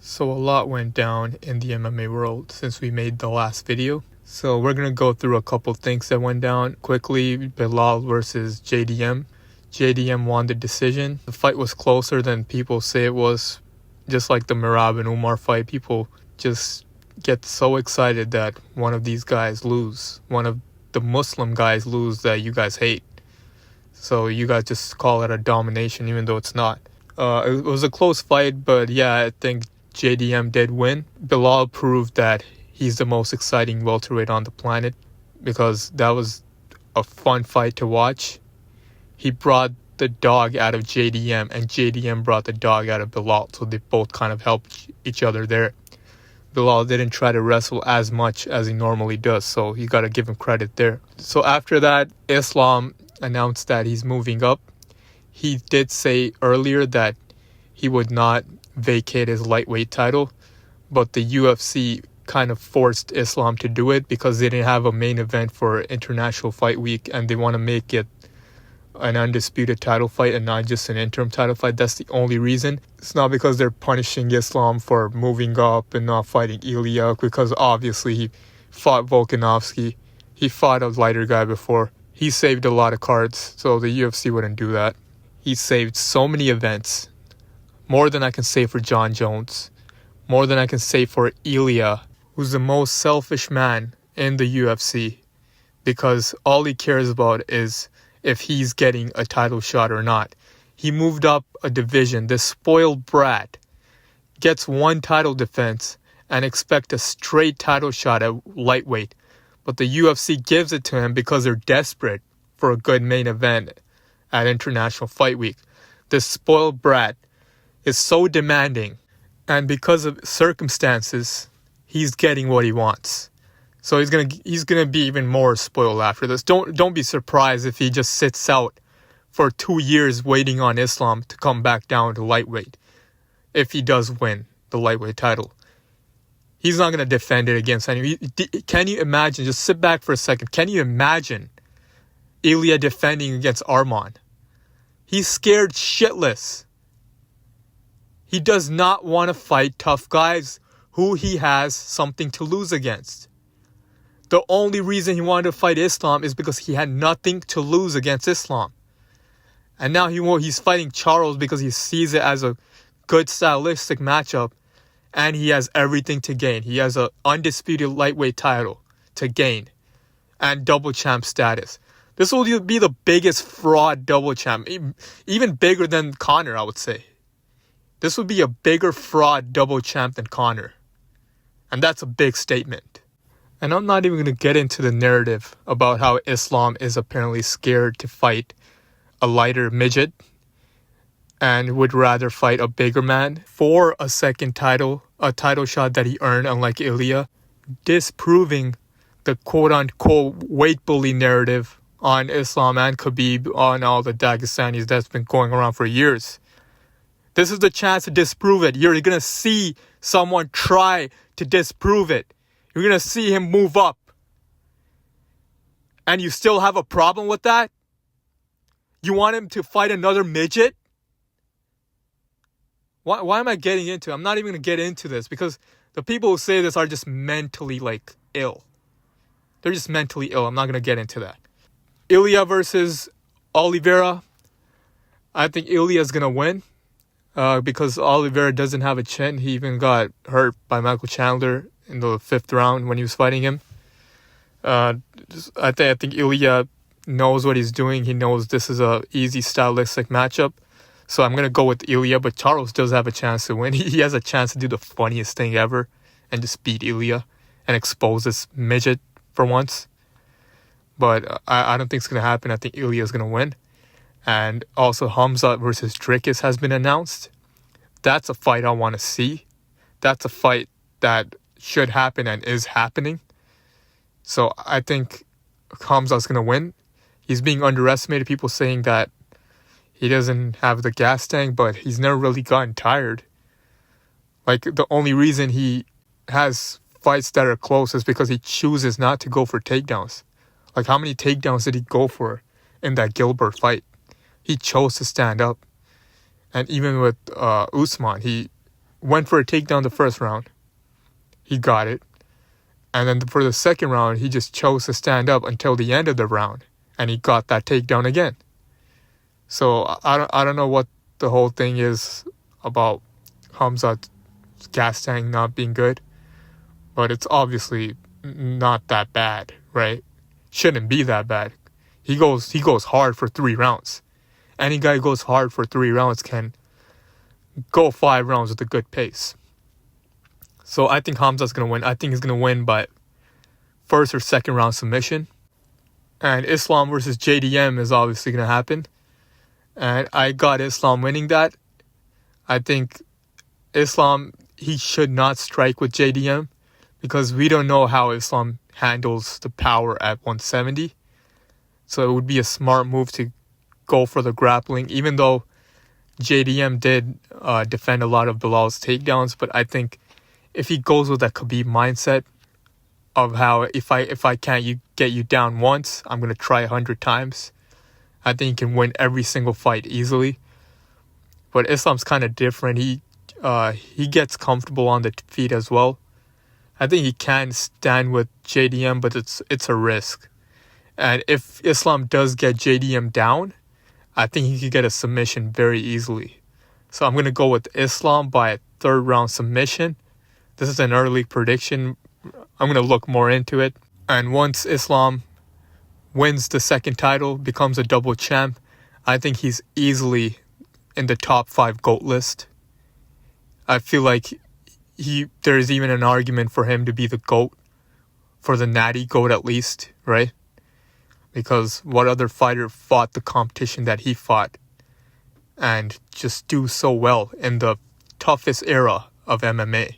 So a lot went down in the MMA world since we made the last video. So we're going to go through a couple things that went down quickly. Belal versus JDM. JDM won the decision. The fight was closer than people say it was. Just like the Merab and Umar fight, people just get so excited that one of these guys lose. One of the Muslim guys lose that you guys hate. So you guys just call it a domination even though it's not. It was a close fight, but yeah, I think JDM did win. Belal proved that he's the most exciting welterweight on the planet because that was a fun fight to watch. He brought the dog out of JDM and JDM brought the dog out of Belal, so they both kind of helped each other there. Belal didn't try to wrestle as much as he normally does, so you got to give him credit there. So after that, Islam announced that he's moving up. He did say earlier that he would not vacate his lightweight title, but the UFC kind of forced Islam to do it because they didn't have a main event for International Fight Week and they want to make it an undisputed title fight and not just an interim title fight. That's the only reason. It's not because they're punishing Islam for moving up and not fighting Ilia, because obviously he fought Volkanovski. He fought a lighter guy before. He saved a lot of cards, so the UFC wouldn't do that. He saved so many events. More than I can say for John Jones. More than I can say for Ilia, who's the most selfish man in the UFC. Because all he cares about is if he's getting a title shot or not. He moved up a division. This spoiled brat gets one title defense and expect a straight title shot at lightweight. But the UFC gives it to him because they're desperate for a good main event at International Fight Week. This spoiled brat is so demanding, and because of circumstances, he's getting what he wants. So he's gonna be even more spoiled after this. Don't be surprised if he just sits out for 2 years waiting on Islam to come back down to lightweight. If he does win the lightweight title, he's not gonna defend it against anyone. Can you imagine? Just sit back for a second. Can you imagine Ilia defending against Arman? He's scared shitless. He does not want to fight tough guys who he has something to lose against. The only reason he wanted to fight Islam is because he had nothing to lose against Islam. And now he's fighting Charles because he sees it as a good stylistic matchup and he has everything to gain. He has an undisputed lightweight title to gain and double champ status. This will be the biggest fraud double champ, even bigger than Conor, I would say. This would be a bigger fraud double champ than Conor. And that's a big statement. And I'm not even going to get into the narrative about how Islam is apparently scared to fight a lighter midget and would rather fight a bigger man for a second title, a title shot that he earned, unlike Ilia, disproving the quote-unquote weight bully narrative on Islam and Khabib, on all the Dagestanis that's been going around for years. This is the chance to disprove it. You're going to see someone try to disprove it. You're going to see him move up. And you still have a problem with that? You want him to fight another midget? Why am I getting into it? I'm not even going to get into this because the people who say this are just mentally ill. They're just mentally ill. I'm not going to get into that. Ilia versus Oliveira. I think Ilia's going to win because Oliveira doesn't have a chin. He even got hurt by Michael Chandler in the 5th round when he was fighting him. I think Ilia knows what he's doing. He knows this is a easy stylistic matchup. So I'm going to go with Ilia, but Charles does have a chance to win. He has a chance to do the funniest thing ever and just beat Ilia and expose this midget for once. But I don't think it's going to happen. I think Ilia is going to win. And also Khamzat versus Dricus has been announced. That's a fight I want to see. That's a fight that should happen and is happening. So I think Khamzat's going to win. He's being underestimated. People saying that he doesn't have the gas tank, but he's never really gotten tired. The only reason he has fights that are close is because he chooses not to go for takedowns. How many takedowns did he go for in that Gilbert fight? He chose to stand up. And even with Usman, he went for a takedown the first round. He got it. And then for the second round, he just chose to stand up until the end of the round. And he got that takedown again. So I don't know what the whole thing is about Khamzat's gas tank not being good. But it's obviously not that bad, right? Shouldn't be that bad. He goes hard for 3 rounds. Any guy who goes hard for 3 rounds can go 5 rounds with a good pace. So I think Khamzat's going to win. I think he's going to win by first or second round submission. And Islam versus JDM is obviously going to happen. And I got Islam winning that. I think Islam, he should not strike with JDM because we don't know how Islam handles the power at 170. So it would be a smart move to go for the grappling, even though JDM did defend a lot of Belal's takedowns. But I think if he goes with that Khabib mindset of how if I can't get you down once, I'm going to try 100 times, I think he can win every single fight easily. But Islam's kind of different. He gets comfortable on the feet as well. I think he can stand with JDM, but it's a risk. And if Islam does get JDM down, I think he could get a submission very easily. So I'm going to go with Islam by a 3rd round submission. This is an early prediction. I'm going to look more into it. And once Islam wins the second title, becomes a double champ, I think he's easily in the top 5 GOAT list. I feel like there's even an argument for him to be the GOAT, for the natty GOAT at least, right? Because what other fighter fought the competition that he fought and just do so well in the toughest era of MMA?